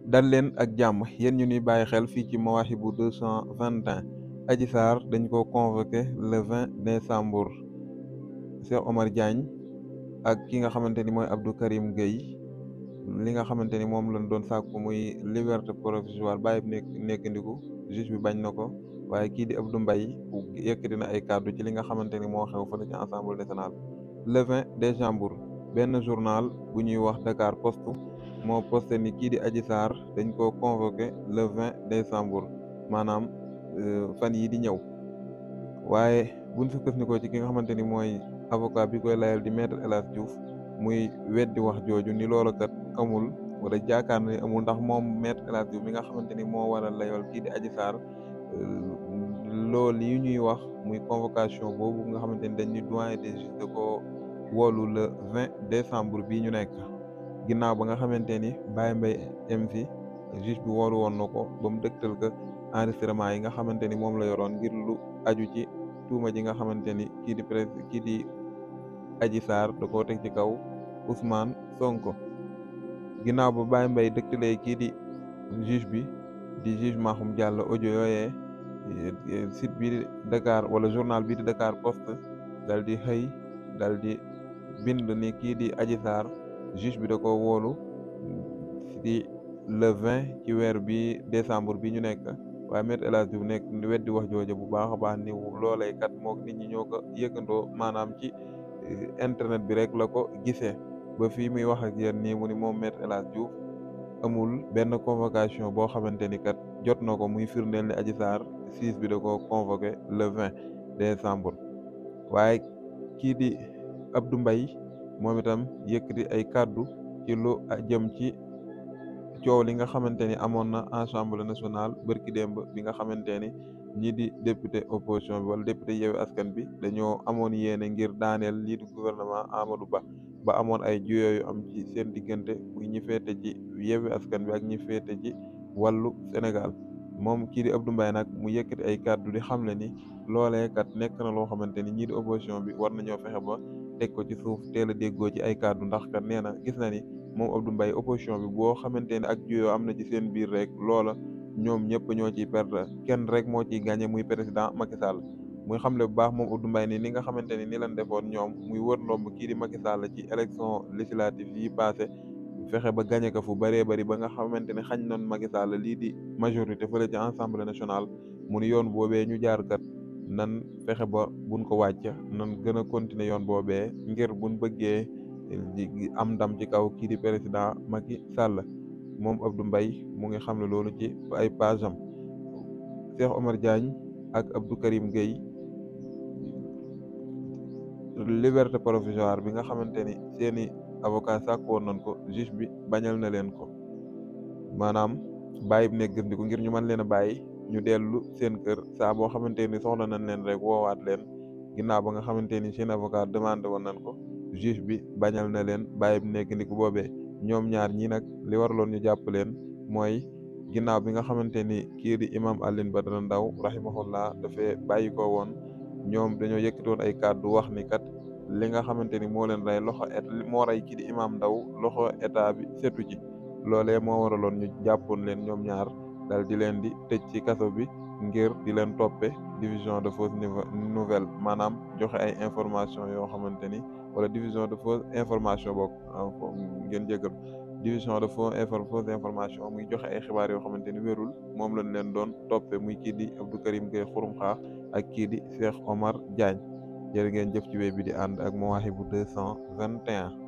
dal leen ak jàmm yéen ñu ñuy bàyyi xel fii ci Mawahibou 221. Adji Sarr dañ ko convoqué le 20 décembre. Cheikh Omar Diagne ak ki nga xamante ni mooy Abdou Karim Gueye li nga xamante ni moom lañ doon sàkku muy liberté provisoire bàyyi nekkandiku juge bi bañ na ko, waaye kii di Abdou Mbaye yëkkati na ay kàddu ci li nga xamante ni moo xew fële ci Assemblée nationale. Le 20 décembre benn journal bu ñuy wax Dakar Post moo posté ni kii di Adji Sarr dañ ko convoqué le 20 décembre, maanaam fan yi di ñëw. waaye buñ sukkandikoo ci ki nga xamante ni mooy avocat bi koy layal di maître El Hadji Diouf muy weddi wax jooju ni loola kat amul, wala jaakaar na ni amul, ndax moom maître El Hadji Diouf mi nga xamante ni moo war a layal kii di Adji Sarr loolu yi ñuy wax muy convocation boobu nga xamante ni dañ ni doyen des juges da ko woolu le 20 décembre bii ñu nekk, ginnaaw ba nga xamante ni Baye Mbaye MC juge bi woolu woon na ko ba mu dëgtal ko enregistrement yi nga xamante ni moom la yoroon ngir lu aju ci tuuma ji nga xamante ni kii di Adji Sarr da koo teg ci kaw Ousmane Sonko. Ginnaaw ba Baye Mbaye dëgtalee kii di juge bi di juge Mahmoud Diallo audio yooyee, site bi di Dakar wala journal bi di Dakar Post dal di xëy dal di bind ni kii di Adji Sarr juge bi da ko woolu ci le 20 ci weer bi décembre bi ñu nekk, waaye Maître El Hadji Diouf nekk weddi wax jooje bu baax a baax ni loolee kat mook nit ñi ñoo ko yëkkandoo, maanaam ci internet bi rek la ko gisee. ba fii muy wax ak yéen nii mu ni moom Maître El Hadji Diouf amul benn convocation boo xamante ni kat jot na ko muy firndeel ni Adji Sarr siis bi da ko convoqué le 20 décembre. waaye kii di Abdou Mbaye moom itam yëkkati ay kàddu ci lu jëm ci coow li nga xamante ni amoon na Assemblée nationale bërki démb bi nga xamante ni ñii di député opposition bi wala député Yewwi Askan bi dañoo amoon yéene ngir daaneel lii di gouvernement Amadou Ba amoon ay juyoo yu am ci seen diggante muy ñi féete ci Yewwi Askan bi ak ñi féete ci wàllu Sénégal. moom kii di Abdou Mbaye nag mu yëkkati ay kàddu di xamle ni loolee kat nekk na loo xamante ni ñii di opposition bi war nañoo fexe ba teg ko ci suuf teel a déggoo ci ay kàddu, ndax kat nee na gis na ni moom Abdou Mbaye opposition bi boo xamante ne ak juyoo am na ci seen biir rek loola ñoom ñëpp ñoo ciy perdre, kenn rek moo ciy gagné muy président Macky Sall. muy xamle bu baax moom Abdou Mbaye ni nga xamante ni lañ defoon ñoom muy wër ndomb kii di Macky Sall ci élection législative yi passé, fexe ba gagné ko fu bëree bëri ba nga xamante ne xañ noon Macky Sall lii di majorité fële ci Assemblée nationale. mu ni yoon boobee ñu jaar kat nan fexe ba buñ ko wàcc, nan gën a continuer yoon boobee ngir buñ bëggee am ndam ci kaw kii di président Macky Sall. moom Abdou Mbaye mu ngi xam ne loolu ci ay page am. Cheikh Omar Diagne ak Abdou Karim Gueye liberté provisoire bi nga xamante ni seeni avocat sàkk woon nañ ko juge bi bañal na leen ko, maanaam bàyyi bi nekkandiku ngir ñu mën leen a bàyyi ñu dellu seen kër saa boo xamante ni soxla nañ leen rek woowaat leen. ginnaaw ba nga xamante ni seen avocat demandé woon nañ ko, juge bi bañal na leen bàyyi bi nekkandiku boobee. ñoom ñaar ñi nag li waraloon ñu jàpp leen mooy ginnaaw bi nga xamante ni kii di imam Alioune Badara Ndao rahimahullah dafee bàyyi ko woon, ñoom dañoo yëkkati woon ay kàddu wax ni kat li nga xamante ni moo leen rey moo rey kii di imam Ndao loxo état bi setu ci. loolee moo waraloon ñu jàppoon leen ñoom ñaar dal di leen di tëj ci kaso bi ngir di leen toppe division de fausse nouvelle, maanaam joxe ay information yoo xamante ni wala division de fausse information boog ngeen jégal division de fausse information muy joxe ay xibaar yoo xamante ni wérul, moom lañ leen doon toppe muy kii di Abdou Karim Gueye xurum xaax ak kii di Cheikh Omar Diagne. jërë ngeen jëf ci wéy bi di ànd ak Mawahibou 221.